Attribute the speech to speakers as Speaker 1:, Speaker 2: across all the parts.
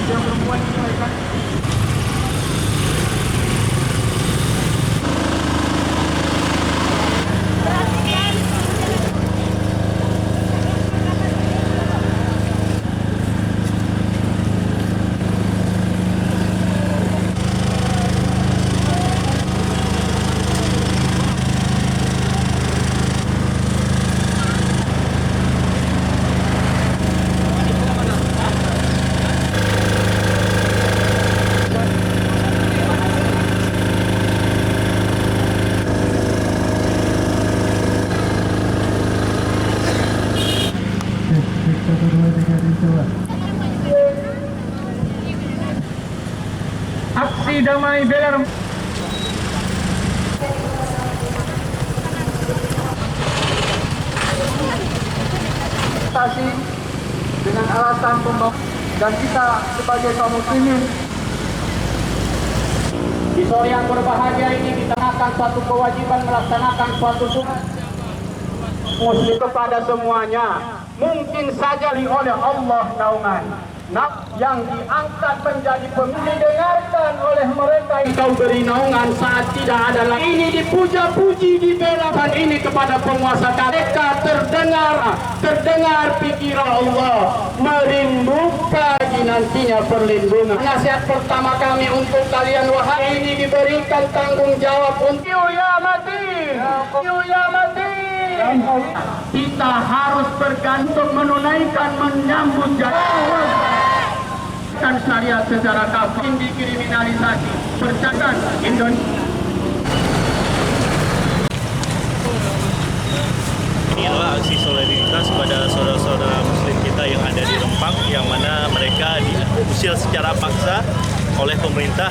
Speaker 1: yang perempuan ini mereka. Aksi damai bela dengan alasan dan kita sebagai kaum muslimin di sore yang berbahagia ini kita akan suatu kewajiban melaksanakan suatu sunat muslim kepada semuanya. Mungkin saja oleh Allah naungan yang diangkat menjadi pemimpin didengarkan oleh mereka yang kau beri naungan saat tidak ada lagi. Ini dipuja-puji, dibelakan ini kepada penguasa mereka terdengar pikiran Allah merindukan lagi nantinya perlindungan. Nasihat pertama kami untuk kalian wahai ini diberikan tanggung jawab untuk ya mati. Kita harus bergantung menunaikan menyambut dan syariat secara kafir dikriminalisasi percakan Indonesia.
Speaker 2: Ini adalah aksi solidaritas pada saudara-saudara muslim kita yang ada di Rempang, yang mana mereka diusir secara paksa oleh pemerintah.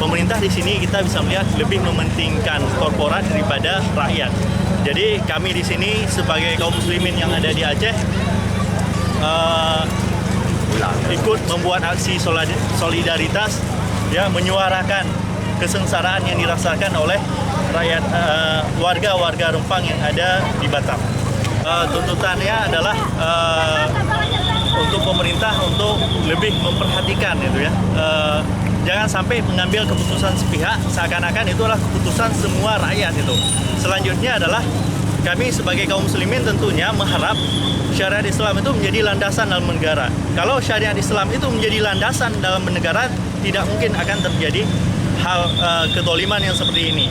Speaker 2: Pemerintah di sini kita bisa melihat lebih mementingkan korporat daripada rakyat. Jadi kami di sini sebagai kaum muslimin yang ada di Aceh ikut membuat aksi solidaritas, ya, menyuarakan kesengsaraan yang dirasakan oleh rakyat warga-warga Rempang yang ada di Batam. Tuntutannya adalah untuk pemerintah untuk lebih memperhatikan itu, ya. Jangan sampai mengambil keputusan sepihak seakan-akan itu adalah keputusan semua rakyat itu. Selanjutnya adalah kami sebagai kaum muslimin tentunya mengharap syariat Islam itu menjadi landasan dalam negara. Kalau syariat Islam itu menjadi landasan dalam negara, tidak mungkin akan terjadi hal kedoliman yang seperti ini.